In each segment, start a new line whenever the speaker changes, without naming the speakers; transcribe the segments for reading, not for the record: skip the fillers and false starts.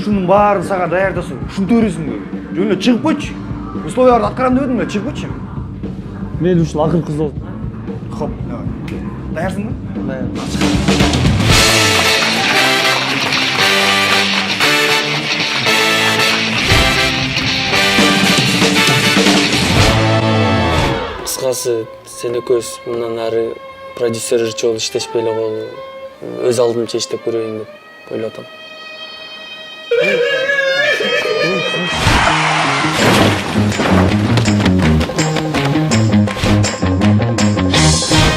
ушунун баарын сага даярдасың, ушинте бересиңби? Жөн эле чыгып койчу. Условияларды аткарам дебедим эле, чыгып койчу.
Мен ушул акыркы кыз болот.
Хоп, давай. Даярсыңбы?
Даяр.
Кыскасы, сен экөөбүз мындан ары продюсер ырчы болуп иштешпей эле коелу. Өз алдымча иштеп көрөйүн деп ойлоп атам.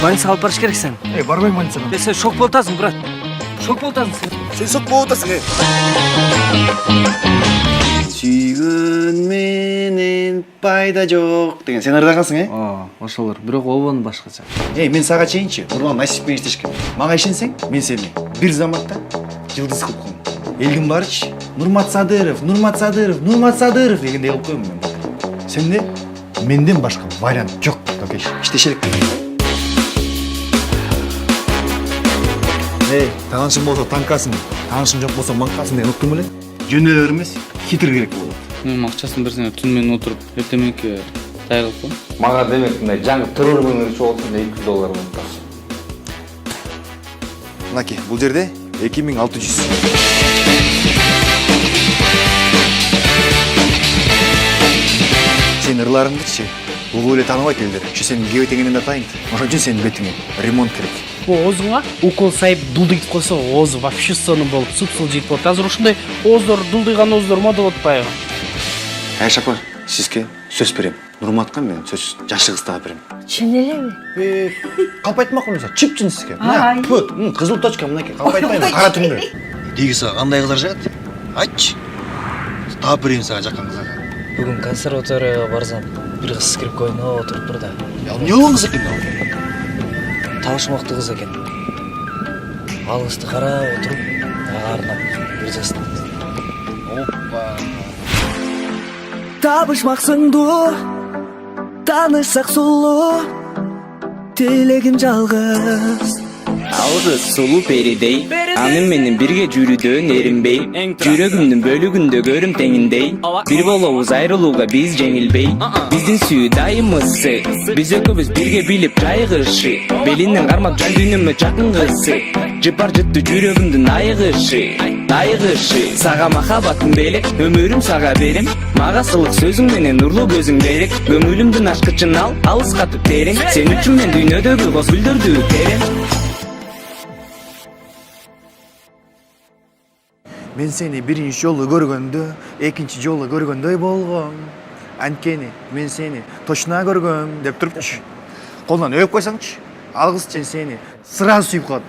Больницаға алып барыш керексің.
Барбайм больницага.
Сен шок болуп атасың, брат. Шок болуп атасың сен.
Сен сок болуп атасың, Сүйгөн менен пайда жок деген сен ырдагансың,
Ошолор, бирок обон башкача.
Мен сага чейинчи, Нурлан насиппен иштешкем. Мага ишенсең, мен сени бир заматта жылдыз кылып коем. Элдин баарычы Нурмат Садыров дегендей кылып коем мен. Сенде менден башка вариант жок, Токеш. Иштешелик. Таанышың болсо танкасың, таанышың жок болсо маңкасың деген уктуң беле? Жөн эле эмес, хитр керек болот.
Мен акчасын берсең, түн менен отуруп, эртең мененки даярдап коем.
Мага демек мындай жаңы террордун болсун $200 мынтасы.
Мынаки, бул жерде 2600. Сен ырларыңдычы угуп эле тааныбайт элдер. Ушу сенин кебетеңинен атайын. Ошон үчүн сенин бетиңе ремонт керек.
Оозуңа укол сайып дулдыйтып койсо, оозу вообще сонун болуп, супсул жейт болот. Азыр ушундай ооздор, дулдыйган ооздор мода болуп атпайбы?
Айшапа, сизге сөз берем. Нурматка мен сөз жашы кызга берем.
Чын элеби?
Калпайтмак болсо, чипчин сизге. Мына, кызыл точка мынакей. Калпайтпайм, кара түндө. Деги сага кандай кыздар жагат? Айтчы. Таап берейин сага жаккан кыздар.
Бүгүн консерваторияга барсам, бир кыз кирип койноо отуруптур да.
Эмне болгон кыз экен ал?
Табышмактуу кыз экен. Ал кызды карап отуруп, ага арнап бир жазды.
Оппа.
Табышмаксыңду, таанышсак сулуу, тилегим жалгыз.
Алгыз сулуу перидей, анын менен бирге жүрүүдөн эринбей, жүрөгүмдүн бөлүгүндө көрүм теңиндей. Бир болобуз айрылууга биз жеңилбей, биздин сүйүү дайымысы, биз экөөбүз бирге билип жайгышы, белинен кармап жан дүйнөмө жакын кызы, жыпар жыттуу жүрөгүмдүн айыгышы, сага махабатым белек, өмүрүм сага берем, мага сылык сөзүң менен нурлуу көзүң берек, көңүлүмдүн ачкычын ал, алыскатып терең, сен үчүн мен дүйнөдөгү коз гүлдөрдү терем.
Мен сени биринчи жолу көргөндө, экинчи жолу көргөндөй болгом. Анткени мен сени точно көргөм деп турупчу. Колунан өп койсоңчу, ал кыз сени сразу сүйүп калат.